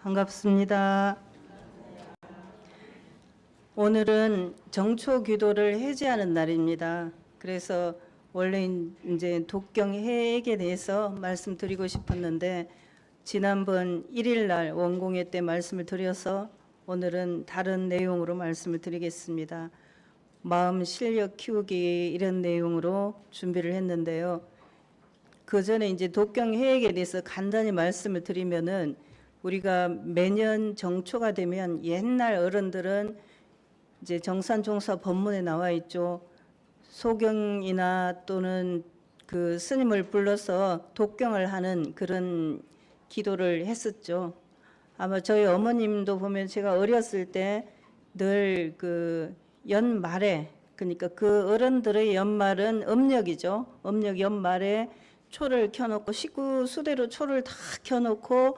반갑습니다. 오늘은 정초 기도를 해제하는 날입니다. 그래서 원래 이제 독경 해액에 대해서 말씀드리고 싶었는데 지난번 1일 날 원공회 때 말씀을 드려서 오늘은 다른 내용으로 말씀을 드리겠습니다. 마음 실력 키우기 이런 내용으로 준비를 했는데요. 그 전에 이제 독경 해액에 대해서 간단히 말씀을 드리면은 우리가 매년 정초가 되면 옛날 어른들은 이제 정산종사 법문에 나와 있죠. 소경이나 또는 그 스님을 불러서 독경을 하는 그런 기도를 했었죠. 아마 저희 어머님도 보면 제가 어렸을 때 늘 그 연말에, 그러니까 그 어른들의 연말은 음력이죠. 음력 연말에 초를 켜놓고 식구 수대로 초를 다 켜놓고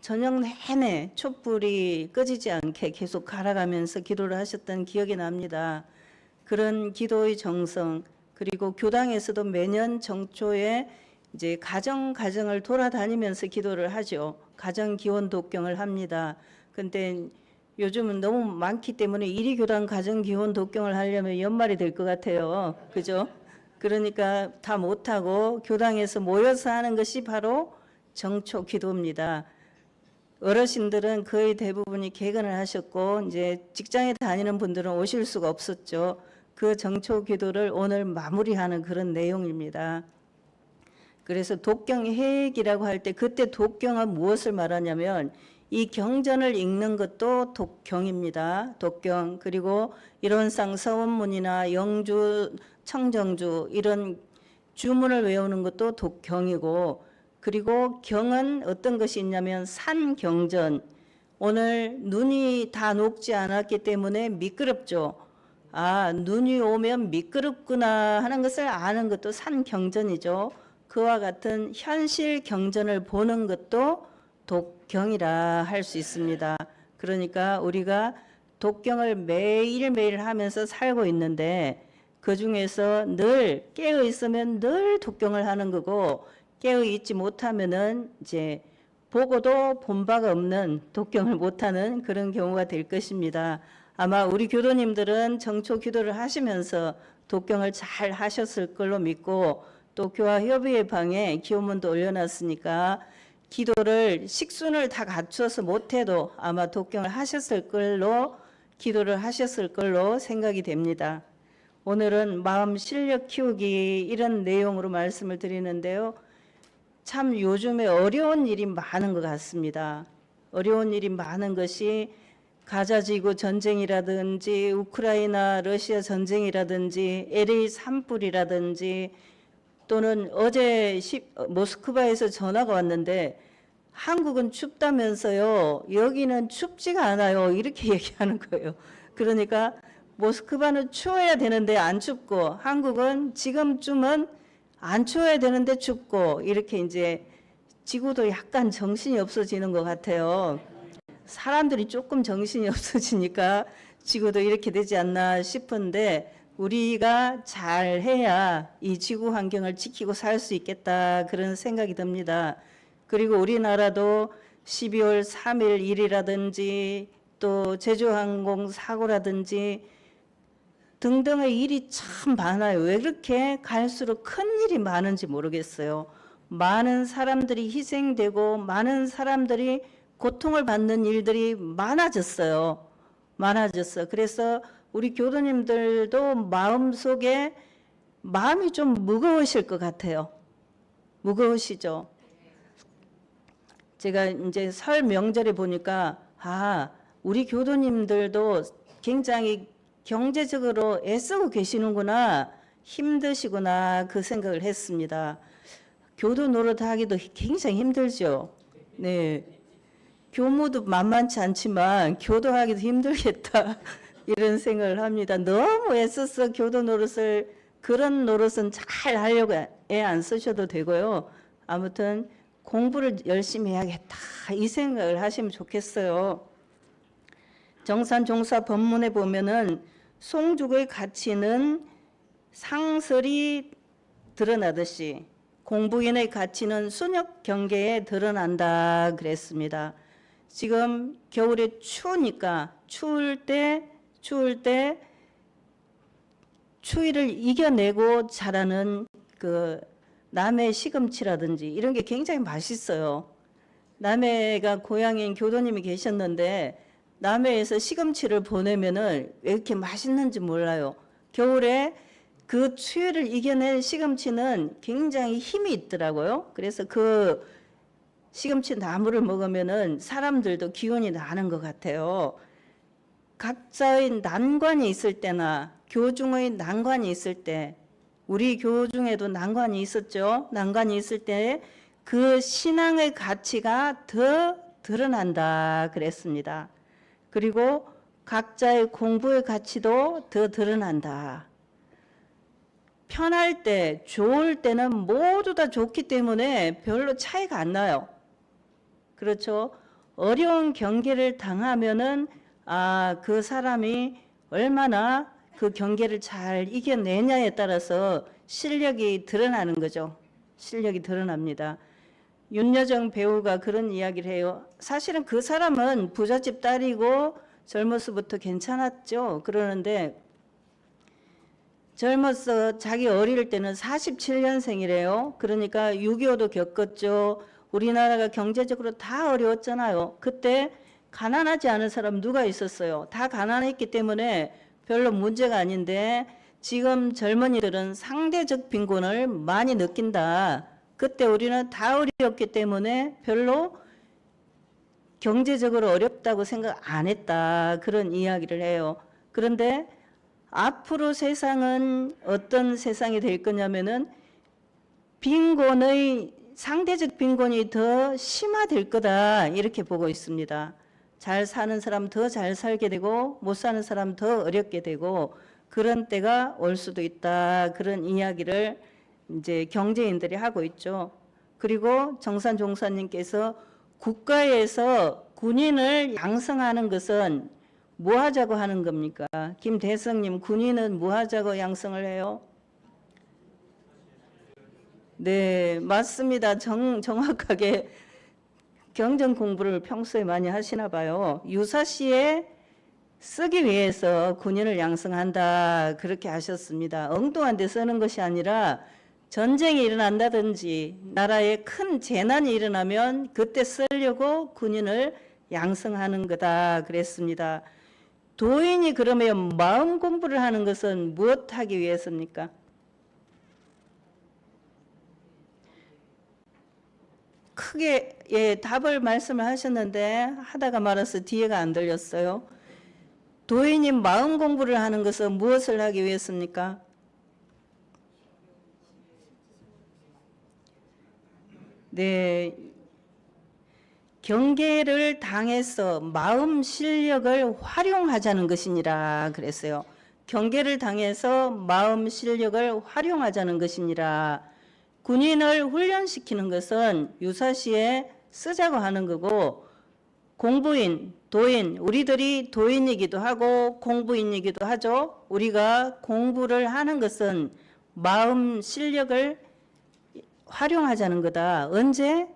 저녁 내내 촛불이 꺼지지 않게 계속 갈아가면서 기도를 하셨던 기억이 납니다. 그런 기도의 정성, 그리고 교당에서도 매년 정초에 이제 가정을 돌아다니면서 기도를 하죠. 가정 기원 독경을 합니다. 근데 요즘은 너무 많기 때문에 이리교당 가정 기원 독경을 하려면 연말이 될 것 같아요. 그죠? 그러니까 다 못하고 교당에서 모여서 하는 것이 바로 정초 기도입니다. 어르신들은 거의 대부분이 개근을 하셨고 이제 직장에 다니는 분들은 오실 수가 없었죠. 그 정초 기도를 오늘 마무리하는 그런 내용입니다. 그래서 독경 해액이라고 할 때 그때 독경은 무엇을 말하냐면 이 경전을 읽는 것도 독경입니다. 독경. 그리고 이론상 서원문이나 영주, 청정주 이런 주문을 외우는 것도 독경이고, 그리고 경은 어떤 것이 있냐면 산경전. 오늘 눈이 다 녹지 않았기 때문에 미끄럽죠. 아, 눈이 오면 미끄럽구나 하는 것을 아는 것도 산경전이죠. 그와 같은 현실 경전을 보는 것도 독경이라 할 수 있습니다. 그러니까 우리가 독경을 매일매일 하면서 살고 있는데 그 중에서 늘 깨어 있으면 늘 독경을 하는 거고, 깨어 있지 못하면은 이제 보고도 본 바가 없는 독경을 못하는 그런 경우가 될 것입니다. 아마 우리 교도님들은 정초 기도를 하시면서 독경을 잘 하셨을 걸로 믿고, 또 교화협의회 방에 기호문도 올려놨으니까 기도를 식순을 다 갖춰서 못해도 아마 독경을 하셨을 걸로, 기도를 하셨을 걸로 생각이 됩니다. 오늘은 마음 실력 키우기 이런 내용으로 말씀을 드리는데요. 참 요즘에 어려운 일이 많은 것 같습니다. 어려운 일이 많은 것이 가자지구 전쟁이라든지 우크라이나 러시아 전쟁이라든지 LA 산불이라든지, 또는 어제 모스크바에서 전화가 왔는데 한국은 춥다면서요. 여기는 춥지가 않아요. 이렇게 얘기하는 거예요. 그러니까 모스크바는 추워야 되는데 안 춥고, 한국은 지금쯤은 안 추워야 되는데 춥고, 이렇게 이제 지구도 약간 정신이 없어지는 것 같아요. 사람들이 조금 정신이 없어지니까 지구도 이렇게 되지 않나 싶은데, 우리가 잘해야 이 지구 환경을 지키고 살 수 있겠다 그런 생각이 듭니다. 그리고 우리나라도 12월 3일 일이라든지 또 제주항공 사고라든지 등등의 일이 참 많아요. 왜 그렇게 갈수록 큰 일이 많은지 모르겠어요. 많은 사람들이 희생되고 많은 사람들이 고통을 받는 일들이 많아졌어요. 그래서 우리 교도님들도 마음속에 마음이 좀 무거우실 것 같아요. 무거우시죠? 제가 이제 설 명절에 보니까 우리 교도님들도 굉장히 경제적으로 애쓰고 계시는구나, 힘드시구나 그 생각을 했습니다. 교도 노릇하기도 굉장히 힘들죠. 네. 교무도 만만치 않지만 교도하기도 힘들겠다 이런 생각을 합니다. 너무 애써서 교도 노릇을, 그런 노릇은 잘 하려고 애 안 쓰셔도 되고요. 아무튼 공부를 열심히 해야겠다 이 생각을 하시면 좋겠어요. 정산종사 법문에 보면은 송죽의 가치는 상설이 드러나듯이 공부인의 가치는 순역 경계에 드러난다 그랬습니다. 지금 겨울에 추우니까 추울 때 추위를 이겨내고 자라는 그 남해 시금치라든지 이런 게 굉장히 맛있어요. 남해가 고향인 교도님이 계셨는데 남해에서 시금치를 보내면은 왜 이렇게 맛있는지 몰라요. 겨울에 그 추위를 이겨낸 시금치는 굉장히 힘이 있더라고요. 그래서 그 시금치 나물을 먹으면은 사람들도 기운이 나는 것 같아요. 각자의 난관이 있을 때나 교중의 난관이 있을 때, 우리 교중에도 난관이 있었죠. 난관이 있을 때 그 신앙의 가치가 더 드러난다 그랬습니다. 그리고 각자의 공부의 가치도 더 드러난다. 편할 때, 좋을 때는 모두 다 좋기 때문에 별로 차이가 안 나요. 그렇죠? 어려운 경계를 당하면은 그 사람이 얼마나 그 경계를 잘 이겨내냐에 따라서 실력이 드러나는 거죠. 실력이 드러납니다. 윤여정 배우가 그런 이야기를 해요. 사실은 그 사람은 부잣집 딸이고 젊어서부터 괜찮았죠. 그러는데 젊어서 자기 어릴 때는 47년생이래요. 그러니까 6.25도 겪었죠. 우리나라가 경제적으로 다 어려웠잖아요. 그때 가난하지 않은 사람 누가 있었어요? 다 가난했기 때문에 별로 문제가 아닌데 지금 젊은이들은 상대적 빈곤을 많이 느낀다. 그때 우리는 다 어려웠기 때문에 별로 경제적으로 어렵다고 생각 안 했다. 그런 이야기를 해요. 그런데 앞으로 세상은 어떤 세상이 될 거냐면은 빈곤의 상대적 빈곤이 더 심화될 거다. 이렇게 보고 있습니다. 잘 사는 사람 더 잘 살게 되고 못 사는 사람 더 어렵게 되고 그런 때가 올 수도 있다. 그런 이야기를 이제 경제인들이 하고 있죠. 그리고 정산 종사님께서 국가에서 군인을 양성하는 것은 뭐 하자고 하는 겁니까? 김대성님, 군인은 뭐 하자고 양성을 해요? 네, 맞습니다. 정확하게 경전 공부를 평소에 많이 하시나 봐요. 유사시에 쓰기 위해서 군인을 양성한다. 그렇게 하셨습니다. 엉뚱한 데 쓰는 것이 아니라 전쟁이 일어난다든지 나라에 큰 재난이 일어나면 그때 쓰려고 군인을 양성하는 거다. 그랬습니다. 도인이 그러면 마음 공부를 하는 것은 무엇 하기 위해서입니까? 크게 답을 말씀을 하셨는데 하다가 말아서 뒤에가 안 들렸어요. 도인이 마음 공부를 하는 것은 무엇을 하기 위해서입니까? 네, 경계를 당해서 마음 실력을 활용하자는 것이니라 그랬어요. 경계를 당해서 마음 실력을 활용하자는 것이니라. 군인을 훈련시키는 것은 유사시에 쓰자고 하는 거고 공부인, 도인, 우리들이 도인이기도 하고 공부인이기도 하죠. 우리가 공부를 하는 것은 마음 실력을 활용하자는 거다. 언제?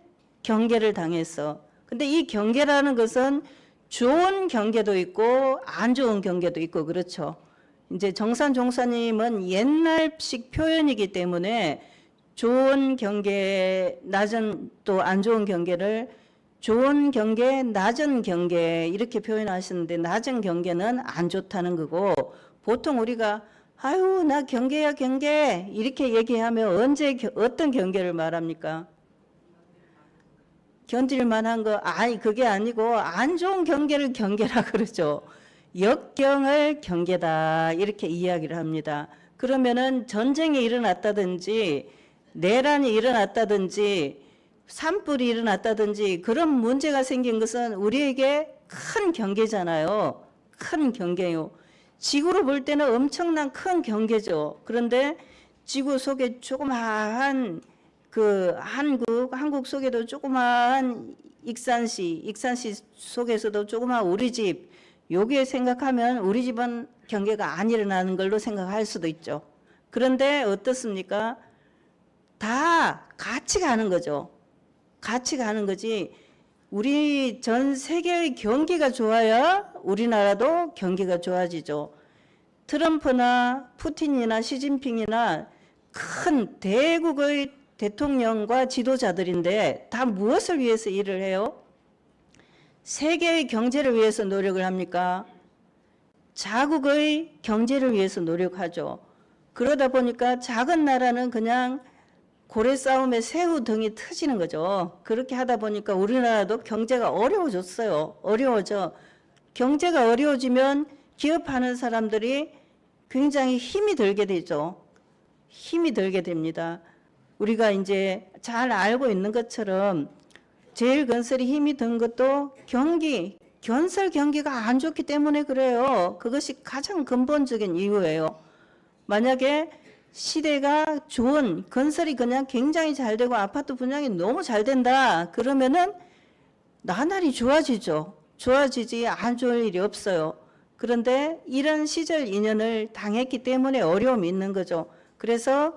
경계를 당해서. 근데 이 경계라는 것은 좋은 경계도 있고 안 좋은 경계도 있고 그렇죠. 이제 정산 종사님은 옛날식 표현이기 때문에 좋은 경계, 낮은 또 안 좋은 경계를 좋은 경계, 낮은 경계 이렇게 표현하시는데 낮은 경계는 안 좋다는 거고 보통 우리가 아유 나 경계야 경계 이렇게 얘기하면 언제 어떤 경계를 말합니까? 견딜 만한 거 아니 그게 아니고 안 좋은 경계를 경계라 그러죠. 역경을 경계다 이렇게 이야기를 합니다. 그러면은 전쟁이 일어났다든지 내란이 일어났다든지 산불이 일어났다든지 그런 문제가 생긴 것은 우리에게 큰 경계잖아요. 큰 경계요. 지구로 볼 때는 엄청난 큰 경계죠. 그런데 지구 속에 조그마한 그 한국 속에도 조그마한 익산시 속에서도 조그마한 우리 집 여기에 생각하면 우리 집은 경계가 안 일어나는 걸로 생각할 수도 있죠. 그런데 어떻습니까? 다 같이 가는 거죠. 같이 가는 거지. 우리 전 세계의 경기가 좋아야 우리나라도 경기가 좋아지죠. 트럼프나 푸틴이나 시진핑이나 큰 대국의 대통령과 지도자들인데 다 무엇을 위해서 일을 해요? 세계의 경제를 위해서 노력을 합니까? 자국의 경제를 위해서 노력하죠. 그러다 보니까 작은 나라는 그냥 고래 싸움에 새우 등이 터지는 거죠. 그렇게 하다 보니까 우리나라도 경제가 어려워졌어요. 어려워져. 경제가 어려워지면 기업하는 사람들이 굉장히 힘이 들게 되죠. 힘이 들게 됩니다. 우리가 이제 잘 알고 있는 것처럼 제일 건설이 힘이 든 것도 건설 경기가 안 좋기 때문에 그래요. 그것이 가장 근본적인 이유예요. 만약에 시대가 좋은 건설이 그냥 굉장히 잘 되고 아파트 분양이 너무 잘 된다 그러면은 나날이 좋아지죠. 좋아지지 안 좋을 일이 없어요. 그런데 이런 시절 인연을 당했기 때문에 어려움이 있는 거죠. 그래서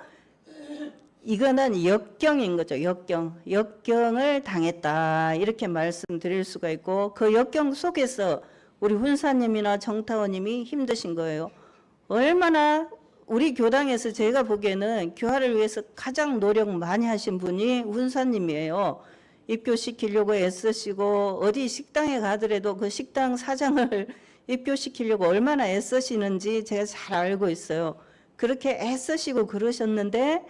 이거는 역경인 거죠. 역경을 당했다 이렇게 말씀드릴 수가 있고, 그 역경 속에서 우리 훈사님이나 정타원님이 힘드신 거예요. 얼마나 우리 교당에서 제가 보기에는 교화를 위해서 가장 노력 많이 하신 분이 훈사님이에요. 입교시키려고 애쓰시고 어디 식당에 가더라도 그 식당 사장을 입교시키려고 얼마나 애쓰시는지 제가 잘 알고 있어요. 그렇게 애쓰시고 그러셨는데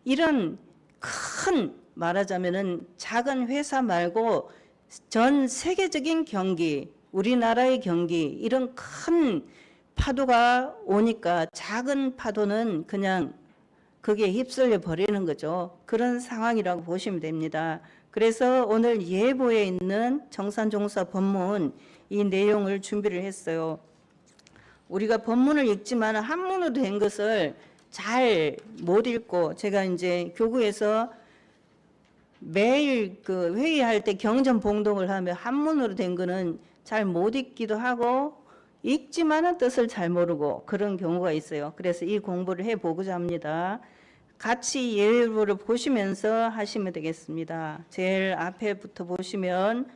이런 큰 말하자면은 작은 회사 말고 전 세계적인 경기, 우리나라의 경기 이런 큰 파도가 오니까 작은 파도는 그냥 거기에 휩쓸려 버리는 거죠. 그런 상황이라고 보시면 됩니다. 그래서 오늘 예보에 있는 정산종사 법문 이 내용을 준비를 했어요. 우리가 법문을 읽지만 한문으로 된 것을 잘 못 읽고, 제가 이제 교구에서 매일 그 회의할 때 경전 봉독을 하면 한문으로 된 거는 잘 못 읽기도 하고 읽지만은 뜻을 잘 모르고 그런 경우가 있어요. 그래서 이 공부를 해보고자 합니다. 같이 예보를 보시면서 하시면 되겠습니다. 제일 앞에부터 보시면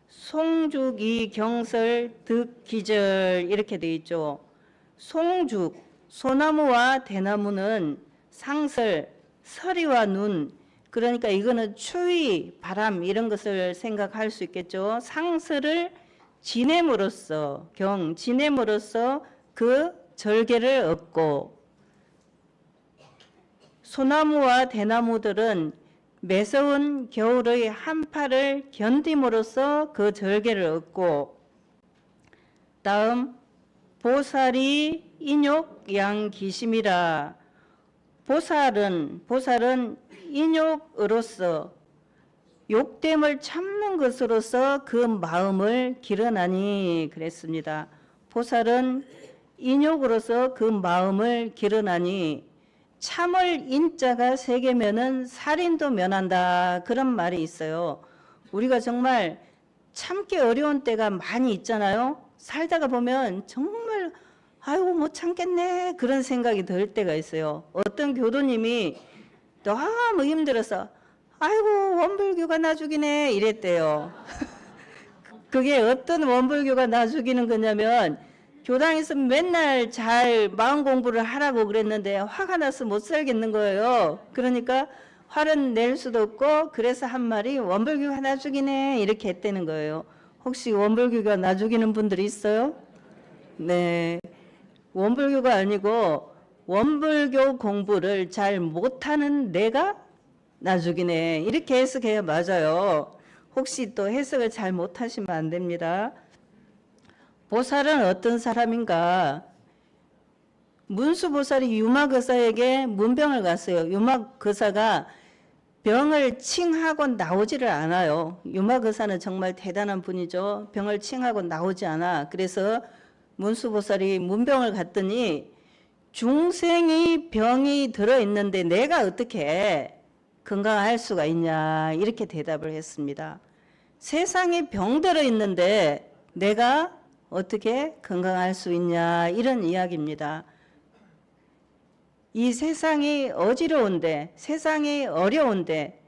송죽이 경설 득기절 이렇게 돼 있죠. 송죽, 소나무와 대나무는 상설, 서리와 눈, 그러니까 이거는 추위, 바람 이런 것을 생각할 수 있겠죠. 상설을 지냄으로써 지냄으로써 그 절개를 얻고, 소나무와 대나무들은 매서운 겨울의 한파를 견딤으로써 그 절개를 얻고, 다음 보살이 인욕 양기심이라. 보살은 인욕으로서 욕됨을 참는 것으로서 그 마음을 기르나니 그랬습니다. 보살은 인욕으로서 그 마음을 기르나니, 참을 인자가 세 개면은 살인도 면한다 그런 말이 있어요. 우리가 정말 참기 어려운 때가 많이 있잖아요. 살다가 보면 정말 아이고 못 참겠네 그런 생각이 들 때가 있어요. 어떤 교도님이 너무 힘들어서 아이고 원불교가 나 죽이네 이랬대요. 그게 어떤 원불교가 나 죽이는 거냐면, 교당에서 맨날 잘 마음 공부를 하라고 그랬는데 화가 나서 못 살겠는 거예요. 그러니까 화를 낼 수도 없고, 그래서 한 말이 원불교가 나 죽이네 이렇게 했다는 거예요. 혹시 원불교가 나 죽이는 분들이 있어요? 네, 원불교가 아니고 원불교 공부를 잘 못하는 내가 나 죽이네 이렇게 해석해야 맞아요. 혹시 또 해석을 잘 못하시면 안 됩니다. 보살은 어떤 사람인가? 문수보살이 유마거사에게 문병을 갔어요. 유마거사가 병을 칭하고 나오지를 않아요. 유마거사는 정말 대단한 분이죠. 병을 칭하고 나오지 않아. 그래서 문수보살이 문병을 갔더니 중생이 병이 들어있는데 내가 어떻게 건강할 수가 있냐 이렇게 대답을 했습니다. 세상에 병 들어있는데 내가 어떻게 건강할 수 있냐 이런 이야기입니다. 이 세상이 어지러운데, 세상이 어려운데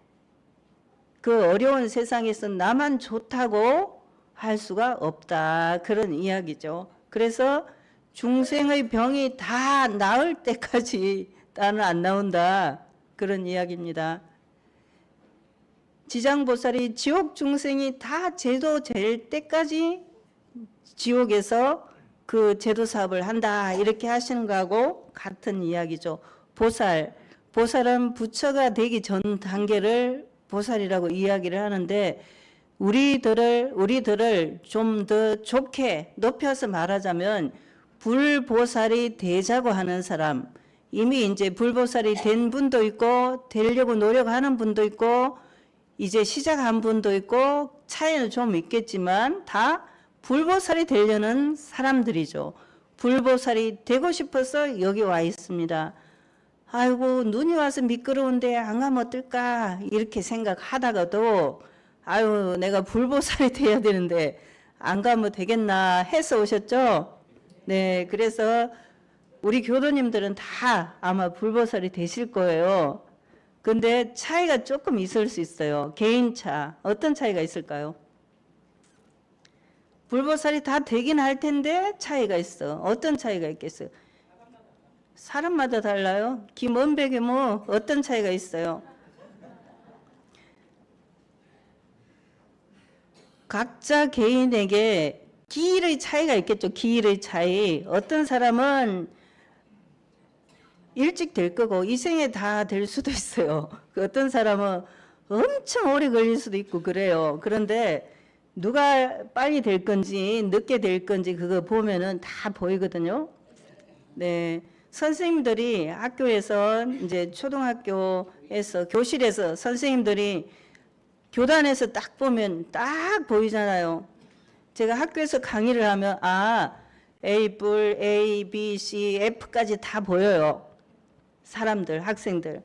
그 어려운 세상에서 나만 좋다고 할 수가 없다. 그런 이야기죠. 그래서 중생의 병이 다 나을 때까지 나는 안 나온다. 그런 이야기입니다. 지장보살이 지옥 중생이 다 제도 될 때까지 지옥에서 그 제도 사업을 한다. 이렇게 하시는 거하고 같은 이야기죠. 보살은 부처가 되기 전 단계를 보살이라고 이야기를 하는데 우리들을 좀 더 좋게 높여서 말하자면 불보살이 되자고 하는 사람, 이미 이제 불보살이 된 분도 있고 되려고 노력하는 분도 있고 이제 시작한 분도 있고 차이는 좀 있겠지만 다 불보살이 되려는 사람들이죠. 불보살이 되고 싶어서 여기 와 있습니다. 아이고 눈이 와서 미끄러운데 안 가면 어떨까 이렇게 생각하다가도 아유 내가 불보살이 돼야 되는데 안 가면 되겠나 해서 오셨죠? 네, 그래서 우리 교도님들은 다 아마 불보살이 되실 거예요. 근데 차이가 조금 있을 수 있어요. 개인차. 어떤 차이가 있을까요? 불보살이 다 되긴 할 텐데 차이가 있어. 어떤 차이가 있겠어요? 사람마다 달라요. 김원백이 뭐 어떤 차이가 있어요? 각자 개인에게 기일의 차이가 있겠죠. 기일의 차이. 어떤 사람은 일찍 될 거고 이 생에 다 될 수도 있어요. 어떤 사람은 엄청 오래 걸릴 수도 있고 그래요. 그런데 누가 빨리 될 건지 늦게 될 건지 그거 보면은 다 보이거든요. 네. 선생님들이 학교에서 이제 초등학교에서 교실에서 선생님들이 교단에서 딱 보면 딱 보이잖아요. 제가 학교에서 강의를 하면 A뿔, A, B, C, F까지 다 보여요. 사람들, 학생들.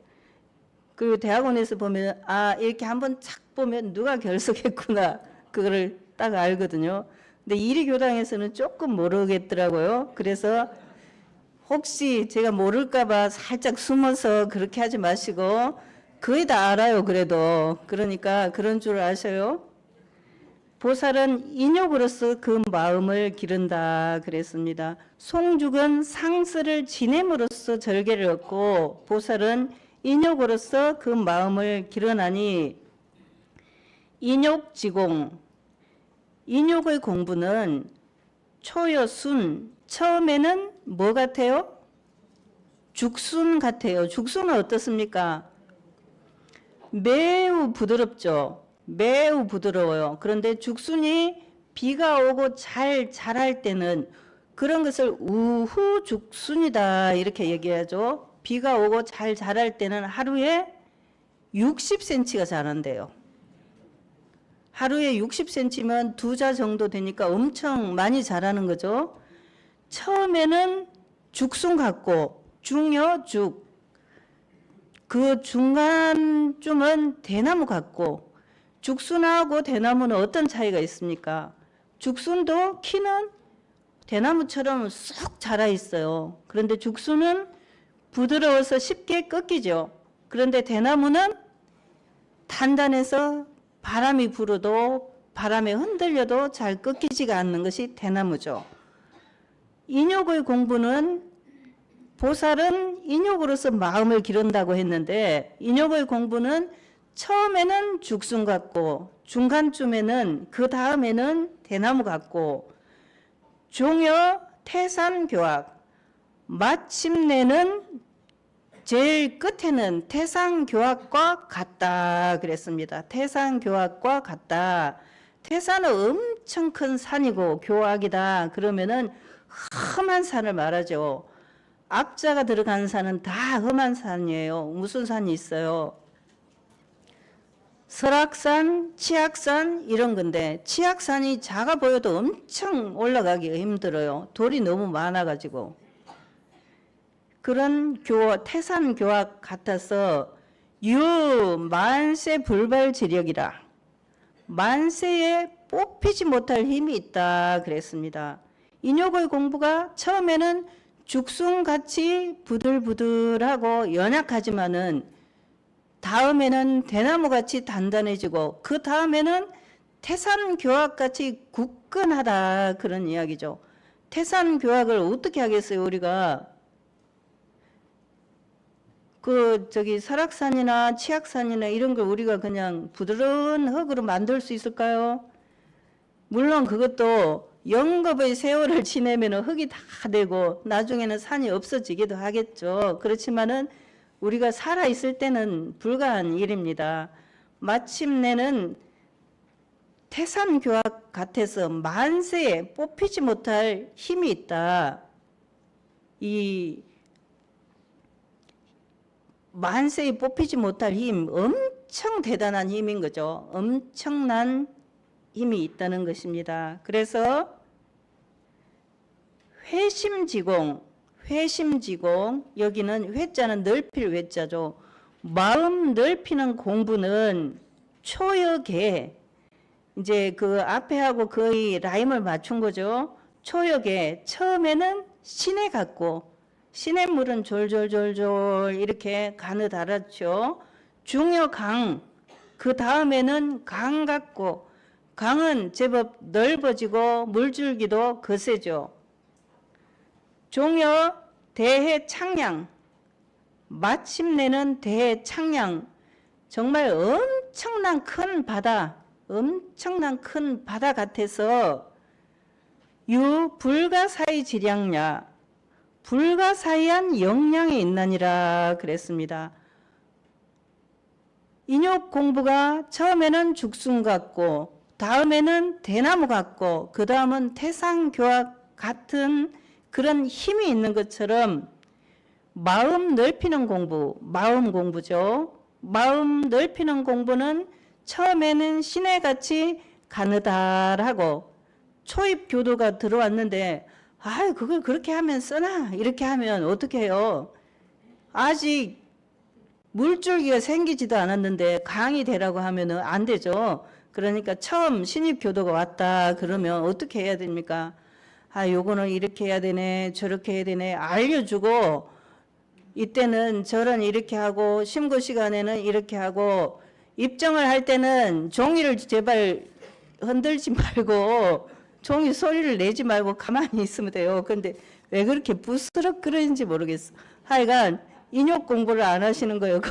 그리고 대학원에서 보면 이렇게 한번 착 보면 누가 결석했구나. 그거를 딱 알거든요. 근데 이리교당에서는 조금 모르겠더라고요. 그래서 혹시 제가 모를까봐 살짝 숨어서 그렇게 하지 마시고 거의 다 알아요. 그래도 그러니까 그런 줄 아셔요. 보살은 인욕으로서 그 마음을 기른다 그랬습니다. 송죽은 상스를 지냄으로써 절개를 얻고 보살은 인욕으로서 그 마음을 기르나니 인욕지공. 인욕의 공부는 초여순. 처음에는 뭐 같아요? 죽순 같아요. 죽순은 어떻습니까? 매우 부드럽죠. 매우 부드러워요. 그런데 죽순이 비가 오고 잘 자랄 때는 그런 것을 우후 죽순이다 이렇게 얘기하죠. 비가 오고 잘 자랄 때는 하루에 60cm가 자란대요. 하루에 60cm면 2자 정도 되니까 엄청 많이 자라는 거죠. 처음에는 죽순 같고 중여죽, 그 중간쯤은 대나무 같고 죽순하고 대나무는 어떤 차이가 있습니까? 죽순도 키는 대나무처럼 쏙 자라 있어요. 그런데 죽순은 부드러워서 쉽게 꺾이죠. 그런데 대나무는 단단해서 바람이 불어도 바람에 흔들려도 잘 꺾이지가 않는 것이 대나무죠. 인욕의 공부는 보살은 인욕으로서 마음을 기른다고 했는데 인욕의 공부는 처음에는 죽순 같고 중간쯤에는 그 다음에는 대나무 같고 종여 태산교학 마침내는 제일 끝에는 태산교학과 같다 그랬습니다. 태산교학과 같다. 태산은 엄청 큰 산이고 교학이다 그러면은 험한 산을 말하죠. 악자가 들어간 산은 다 험한 산이에요. 무슨 산이 있어요? 설악산, 치악산 이런 건데 치악산이 작아 보여도 엄청 올라가기가 힘들어요. 돌이 너무 많아가지고. 그런 태산 교학 같아서 만세 불발지력이라 만세에 뽑히지 못할 힘이 있다 그랬습니다. 인욕의 공부가 처음에는 죽순같이 부들부들하고 연약하지만은 다음에는 대나무같이 단단해지고 그 다음에는 태산교악같이 굳건하다, 그런 이야기죠. 태산교악을 어떻게 하겠어요? 우리가 설악산이나 치악산이나 이런 걸 우리가 그냥 부드러운 흙으로 만들 수 있을까요? 물론 그것도 영겁의 세월을 지내면 흙이 다 되고 나중에는 산이 없어지기도 하겠죠. 그렇지만은 우리가 살아있을 때는 불가한 일입니다. 마침내는 태산교악 같아서 만세에 뽑히지 못할 힘이 있다. 이 만세에 뽑히지 못할 힘, 엄청 대단한 힘인 거죠. 엄청난 힘이 있다는 것입니다. 그래서 회심지공, 여기는 회자는 넓힐 회자죠. 마음 넓히는 공부는 초역에, 이제 그 앞에 하고 거의 라임을 맞춘 거죠. 초역에 처음에는 시내 같고, 시냇물은 졸졸졸졸 이렇게 가느다랗죠. 중여강, 그 다음에는 강 같고, 강은 제법 넓어지고 물줄기도 거세죠. 종여 대해창량, 마침내는 대해창량, 정말 엄청난 큰 바다 같아서 유불가사의 지량야, 불가사의한 영량이 있나니라 그랬습니다. 인욕 공부가 처음에는 죽순 같고 다음에는 대나무 같고 그 다음은 태상교악 같은 그런 힘이 있는 것처럼 마음 넓히는 공부, 마음 공부죠. 마음 넓히는 공부는 처음에는 시내같이 가느다라고 초입 교도가 들어왔는데 그걸 그렇게 하면 써나? 이렇게 하면 어떻게 해요? 아직 물줄기가 생기지도 않았는데 강이 되라고 하면 안 되죠. 그러니까 처음 신입 교도가 왔다 그러면 어떻게 해야 됩니까? 요거는 이렇게 해야 되네, 저렇게 해야 되네 알려주고, 이때는 저런 이렇게 하고 심고 시간에는 이렇게 하고, 입정을 할 때는 종이를 제발 흔들지 말고 종이 소리를 내지 말고 가만히 있으면 돼요. 근데 왜 그렇게 부스럭 그러는지 모르겠어. 하여간 인욕 공부를 안 하시는 거예요.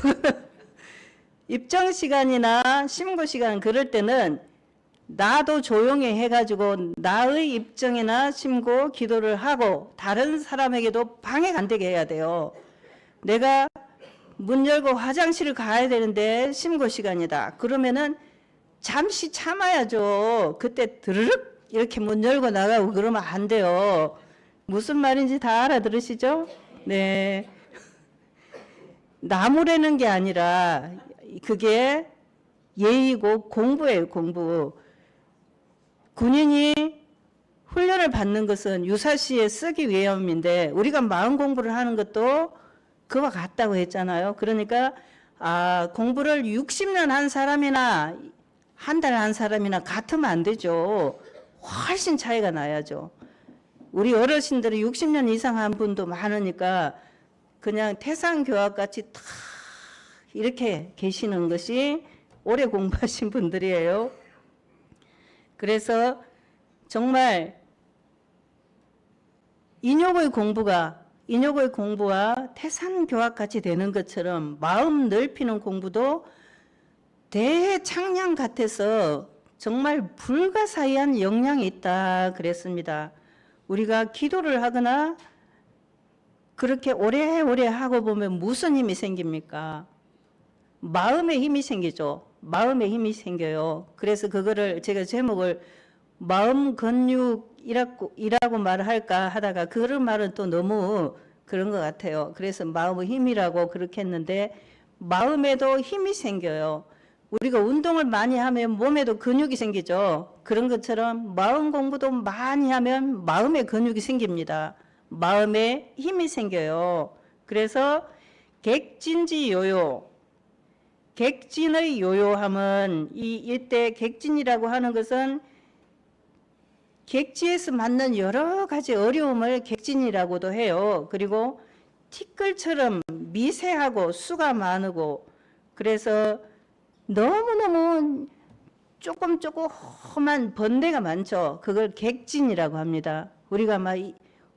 입정 시간이나 심고 시간 그럴 때는 나도 조용히 해가지고 나의 입정이나 심고 기도를 하고 다른 사람에게도 방해가 안 되게 해야 돼요. 내가 문 열고 화장실을 가야 되는데 심고 시간이다. 그러면은 잠시 참아야죠. 그때 드르륵 이렇게 문 열고 나가고 그러면 안 돼요. 무슨 말인지 다 알아들으시죠? 네. 나무라는 게 아니라 그게 예의고 공부예요, 공부. 군인이 훈련을 받는 것은 유사시에 쓰기 위함인데 우리가 마음 공부를 하는 것도 그와 같다고 했잖아요. 그러니까 공부를 60년 한 사람이나 한 달 한 사람이나 같으면 안 되죠. 훨씬 차이가 나야죠. 우리 어르신들이 60년 이상 한 분도 많으니까 그냥 태상교악같이 탁 이렇게 계시는 것이 오래 공부하신 분들이에요. 그래서 정말 인욕의 공부와 태산교악같이 되는 것처럼 마음 넓히는 공부도 대창량 같아서 정말 불가사의한 영향이 있다 그랬습니다. 우리가 기도를 하거나 그렇게 오래오래 하고 보면 무슨 힘이 생깁니까? 마음의 힘이 생기죠. 마음의 힘이 생겨요. 그래서 그거를 제가 제목을 마음 근육이라고 말을 할까 하다가 그런 말은 또 너무 그런 것 같아요. 그래서 마음의 힘이라고 그렇게 했는데 마음에도 힘이 생겨요. 우리가 운동을 많이 하면 몸에도 근육이 생기죠. 그런 것처럼 마음 공부도 많이 하면 마음에 근육이 생깁니다. 마음에 힘이 생겨요. 그래서 객진지요요. 객진의 요요함은 이때 객진이라고 하는 것은 객지에서 맞는 여러 가지 어려움을 객진이라고도 해요. 그리고 티끌처럼 미세하고 수가 많고 그래서 너무너무 조그만 번뇌가 많죠. 그걸 객진이라고 합니다. 우리가 막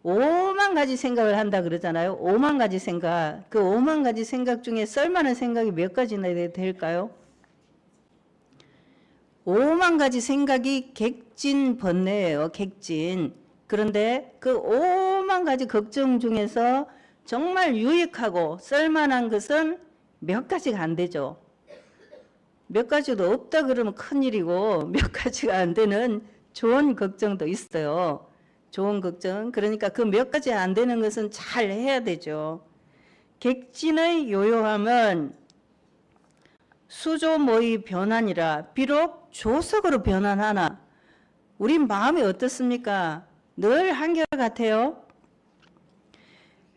5만 가지 생각을 한다 그러잖아요. 5만 가지 생각. 그 5만 가지 생각 중에 쓸만한 생각이 몇 가지나 될까요? 5만 가지 생각이 객진 번뇌예요. 객진. 그런데 그 5만 가지 걱정 중에서 정말 유익하고 쓸만한 것은 몇 가지가 안 되죠. 몇 가지도 없다 그러면 큰일이고 몇 가지가 안 되는 좋은 걱정도 있어요. 좋은 걱정. 그러니까 그 몇 가지 안 되는 것은 잘 해야 되죠. 객진의 요요함은 수조모의 변환이라 비록 조석으로 변환하나 우리 마음이 어떻습니까? 늘 한결같아요.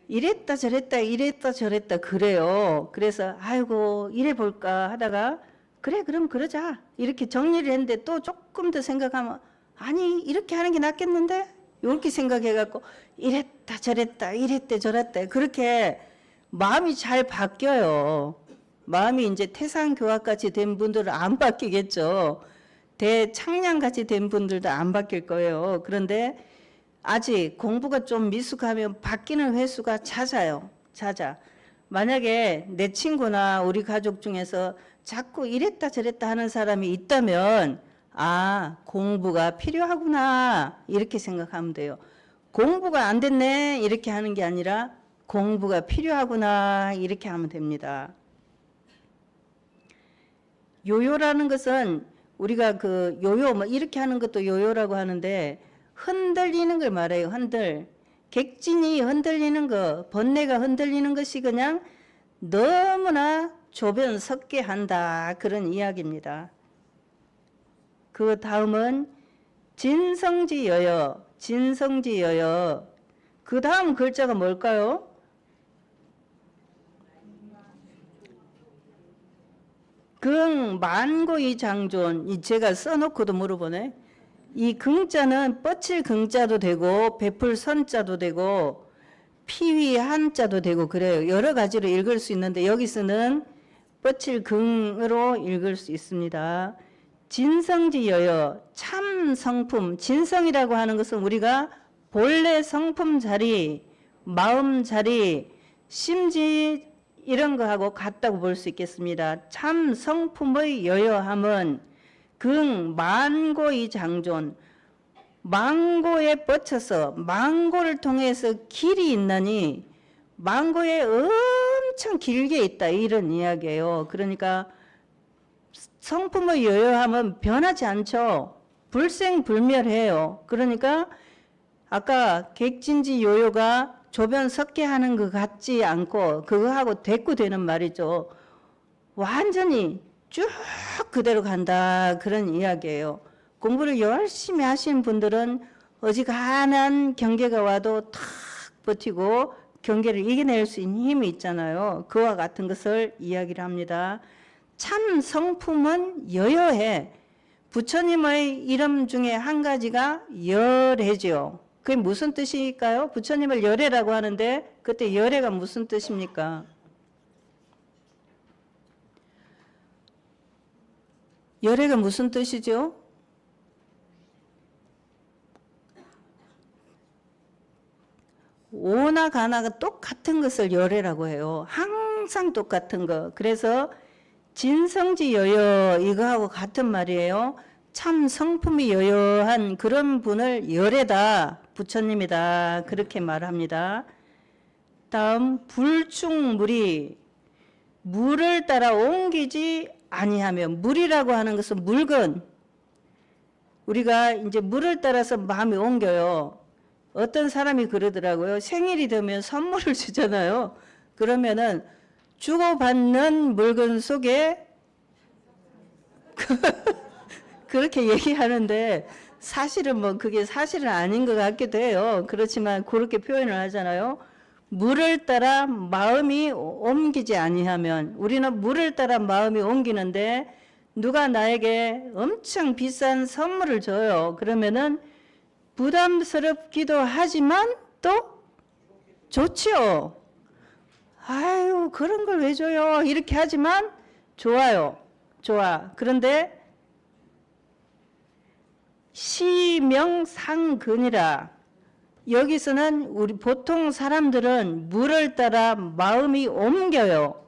이랬다 저랬다 이랬다 저랬다 그래요. 그래서 아이고 이래 볼까 하다가 그래 그럼 그러자 이렇게 정리를 했는데 또 조금 더 생각하면 아니 이렇게 하는 게 낫겠는데 이렇게 생각해갖고 이랬다 저랬다 이랬대 저랬대 그렇게 마음이 잘 바뀌어요. 마음이 이제 태산교화같이 된 분들은 안 바뀌겠죠. 대창량같이 된 분들도 안 바뀔 거예요. 그런데 아직 공부가 좀 미숙하면 바뀌는 횟수가 잦아요. 잦아. 만약에 내 친구나 우리 가족 중에서 자꾸 이랬다 저랬다 하는 사람이 있다면 아 공부가 필요하구나 이렇게 생각하면 돼요. 공부가 안 됐네 이렇게 하는 게 아니라 공부가 필요하구나 이렇게 하면 됩니다. 요요라는 것은 우리가 그 요요 뭐 이렇게 하는 것도 요요라고 하는데 흔들리는 걸 말해요. 객진이 흔들리는 거, 번뇌가 흔들리는 것이 그냥 너무나 조변 섞게 한다 그런 이야기입니다. 그 다음은 진성지여여. 그 다음 글자가 뭘까요? 만고이 장존. 제가 써놓고도 물어보네. 이 긍자는 뻗칠 긍자도 되고 베풀 선자도 되고 피위 한자도 되고 그래요. 여러 가지로 읽을 수 있는데 여기서는 뻗칠 긍으로 읽을 수 있습니다. 진성지여여 참 성품. 진성이라고 하는 것은 우리가 본래 성품 자리, 마음 자리, 심지 이런 거하고 같다고 볼 수 있겠습니다. 참 성품의 여여함은 만고의 장존. 망고에 뻗쳐서 망고를 통해서 길이 있나니 망고에 엄청 길게 있다 이런 이야기예요. 그러니까 성품의 여여함은 변하지 않죠. 불생불멸해요. 그러니까 아까 객진지 요요가 조변 섞게 하는 것 같지 않고 그거하고 대꾸되는 말이죠. 완전히 쭉 그대로 간다 그런 이야기예요. 공부를 열심히 하시는 분들은 어지간한 경계가 와도 탁 버티고 경계를 이겨낼 수 있는 힘이 있잖아요. 그와 같은 것을 이야기를 합니다. 참 성품은 여여해. 부처님의 이름 중에 한 가지가 열애죠. 그게 무슨 뜻일까요? 부처님을 열애라고 하는데 그때 열애가 무슨 뜻입니까? 열애가 무슨 뜻이죠? 오나 가나가 똑같은 것을 열애라고 해요. 항상 똑같은 거. 그래서 진성지 여여 이거하고 같은 말이에요. 참 성품이 여여한 그런 분을 열애다. 부처님이다. 그렇게 말합니다. 다음 불충물이 물을 따라 옮기지 아니하면 물이라고 하는 것은 물건. 우리가 이제 물을 따라서 마음이 옮겨요. 어떤 사람이 그러더라고요. 생일이 되면 선물을 주잖아요. 그러면은 주고받는 물건 속에 그렇게 얘기하는데 사실은 뭐 그게 사실은 아닌 것 같기도 해요. 그렇지만 그렇게 표현을 하잖아요. 물을 따라 마음이 옮기지 아니하면 우리는 물을 따라 마음이 옮기는데 누가 나에게 엄청 비싼 선물을 줘요. 그러면은 부담스럽기도 하지만 또 좋지요. 아유 그런 걸 왜 줘요? 이렇게 하지만 좋아요. 좋아. 그런데 시명상근이라 여기서는 우리 보통 사람들은 물을 따라 마음이 옮겨요.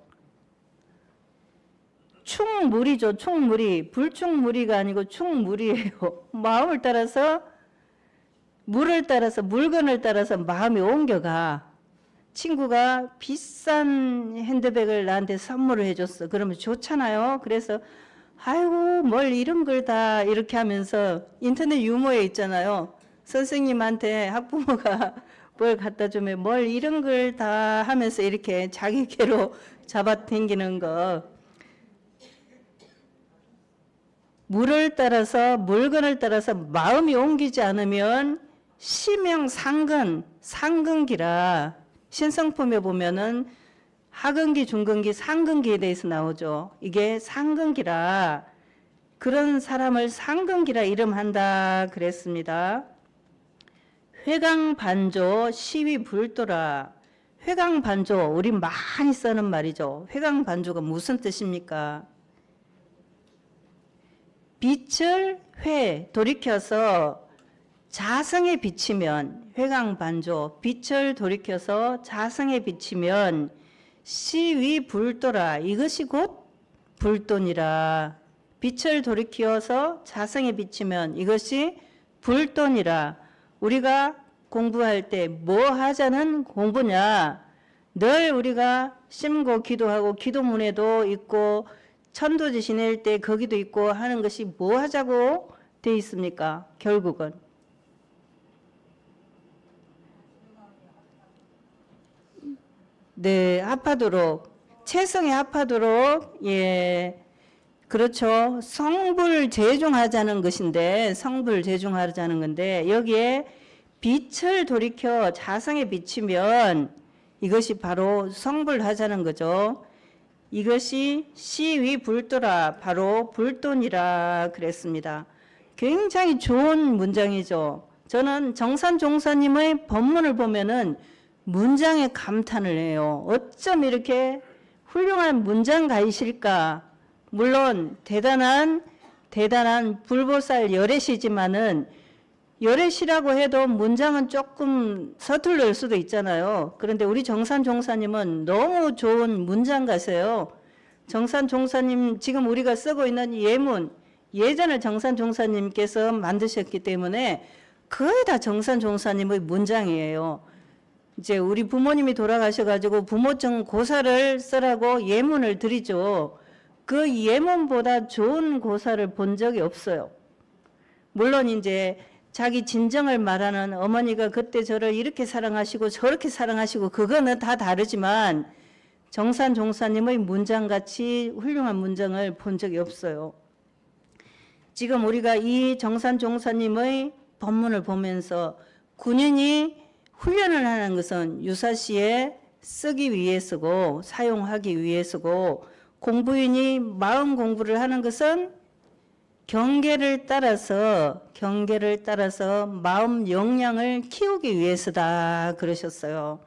충무리죠. 충무리. 불충무리가 아니고 충무리예요. 마음을 따라서 물을 따라서 물건을 따라서 마음이 옮겨가. 친구가 비싼 핸드백을 나한테 선물을 해줬어. 그러면 좋잖아요. 그래서 아이고 뭘 이런 걸 다 이렇게 하면서 인터넷 유머에 있잖아요. 선생님한테 학부모가 뭘 갖다 주면 뭘 이런 걸 다 하면서 이렇게 자기 개로 잡아당기는 거. 물을 따라서 물건을 따라서 마음이 옮기지 않으면 시명상근, 상근기라 신성품에 보면은 하근기, 중근기, 상근기에 대해서 나오죠. 이게 상근기라 그런 사람을 상근기라 이름한다 그랬습니다. 회강반조 시위불도라. 회강반조 우리 많이 쓰는 말이죠. 회강반조가 무슨 뜻입니까? 빛을 돌이켜서 자성에 비치면 회강반조 빛을 돌이켜서 자성에 비치면 시위불도라 이것이 곧 불돈이라. 빛을 돌이켜서 자성에 비치면 이것이 불돈이라. 우리가 공부할 때 뭐 하자는 공부냐? 늘 우리가 심고 기도하고 기도문에도 있고 천도지 지낼 때 거기도 있고 하는 것이 뭐 하자고 돼 있습니까? 결국은 네, 합하도록 체성에 합하도록 예 그렇죠. 성불 제중하자는 것인데 성불 제중하자는 건데 여기에 빛을 돌이켜 자성에 비치면 이것이 바로 성불하자는 거죠. 이것이 시위불도라 바로 불돈이라 그랬습니다. 굉장히 좋은 문장이죠. 저는 정산종사님의 법문을 보면은 문장에 감탄을 해요. 어쩜 이렇게 훌륭한 문장가이실까. 물론 대단한 불보살 열애시지만은 열애시라고 해도 문장은 조금 서툴릴 수도 있잖아요. 그런데 우리 정산종사님은 너무 좋은 문장가세요. 정산종사님 지금 우리가 쓰고 있는 예문 예전에 정산종사님께서 만드셨기 때문에 거의 다 정산종사님의 문장이에요. 이제 우리 부모님이 돌아가셔가지고 부모증 고사를 쓰라고 예문을 드리죠. 그 예문보다 좋은 고사를 본 적이 없어요. 물론 이제 자기 진정을 말하는 어머니가 그때 저를 이렇게 사랑하시고 저렇게 사랑하시고 그거는 다 다르지만 정산종사님의 문장같이 훌륭한 문장을 본 적이 없어요. 지금 우리가 이 정산종사님의 법문을 보면서 군인이 훈련을 하는 것은 유사시에 쓰기 위해서고 사용하기 위해서고 공부인이 마음 공부를 하는 것은 경계를 따라서 마음 역량을 키우기 위해서다 그러셨어요.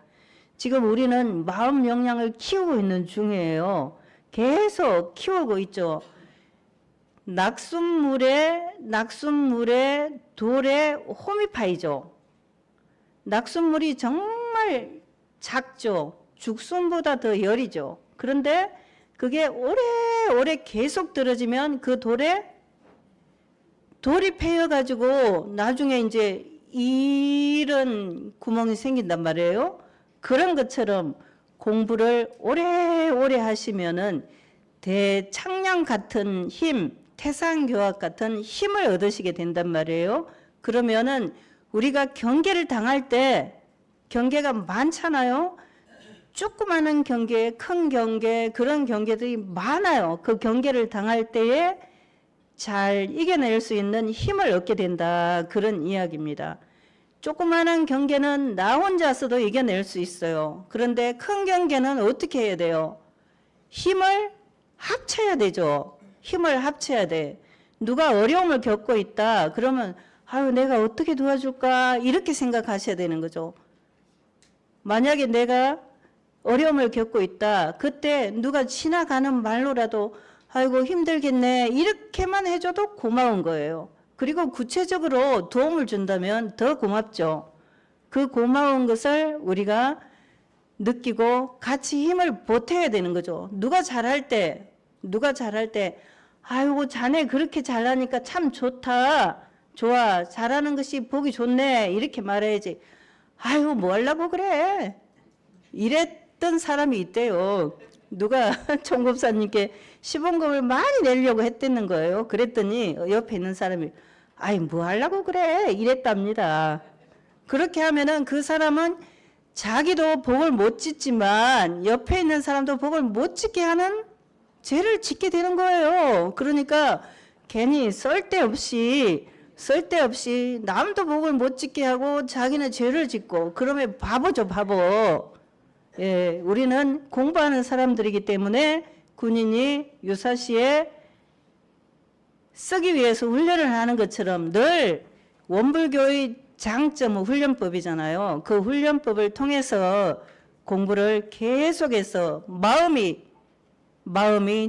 지금 우리는 마음 역량을 키우고 있는 중이에요. 계속 키우고 있죠. 낙순물에 돌에 홈이 파이죠. 낙순물이 정말 작죠. 죽순보다 더 여리죠. 그런데 그게 오래 계속 들어지면 그 돌이 패여가지고 나중에 이제 이런 구멍이 생긴단 말이에요. 그런 것처럼 공부를 오래 하시면은 대창량 같은 힘, 태산교학 같은 힘을 얻으시게 된단 말이에요. 그러면은 우리가 경계를 당할 때 경계가 많잖아요. 조그마한 경계, 큰 경계, 그런 경계들이 많아요. 그 경계를 당할 때에 잘 이겨낼 수 있는 힘을 얻게 된다. 그런 이야기입니다. 조그마한 경계는 나 혼자서도 이겨낼 수 있어요. 그런데 큰 경계는 어떻게 해야 돼요? 힘을 합쳐야 되죠. 힘을 합쳐야 돼. 누가 어려움을 겪고 있다. 그러면 아유 내가 어떻게 도와줄까? 이렇게 생각하셔야 되는 거죠. 만약에 내가 어려움을 겪고 있다. 그때 누가 지나가는 말로라도 아이고 힘들겠네 이렇게만 해줘도 고마운 거예요. 그리고 구체적으로 도움을 준다면 더 고맙죠. 그 고마운 것을 우리가 느끼고 같이 힘을 보태야 되는 거죠. 누가 잘할 때 아이고 자네 그렇게 잘하니까 참 좋다. 좋아. 잘하는 것이 보기 좋네. 이렇게 말해야지. 아이고 뭐 하려고 그래. 이랬던 사람이 있대요. 누가 총검사님께 시범금을 많이 내려고 했다는 거예요. 그랬더니 옆에 있는 사람이 아이 뭐 하려고 그래. 이랬답니다. 그렇게 하면은 그 사람은 자기도 복을 못 짓지만 옆에 있는 사람도 복을 못 짓게 하는 죄를 짓게 되는 거예요. 그러니까 괜히 쓸데없이 남도 복을 못 짓게 하고 자기는 죄를 짓고 그러면 바보죠, 바보. 예, 우리는 공부하는 사람들이기 때문에 군인이 유사시에 쓰기 위해서 훈련을 하는 것처럼 늘 원불교의 장점은 훈련법이잖아요. 그 훈련법을 통해서 공부를 계속해서 마음이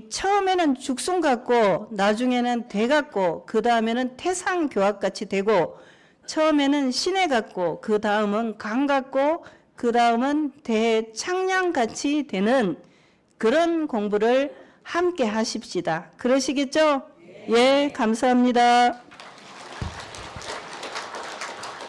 처음에는 죽순 같고 나중에는 대 같고 그 다음에는 태상교합같이 되고 처음에는 시내 같고 그 다음은 강 같고 그 다음은 대창량같이 되는 그런 공부를 함께 하십시다. 그러시겠죠? 예, 감사합니다.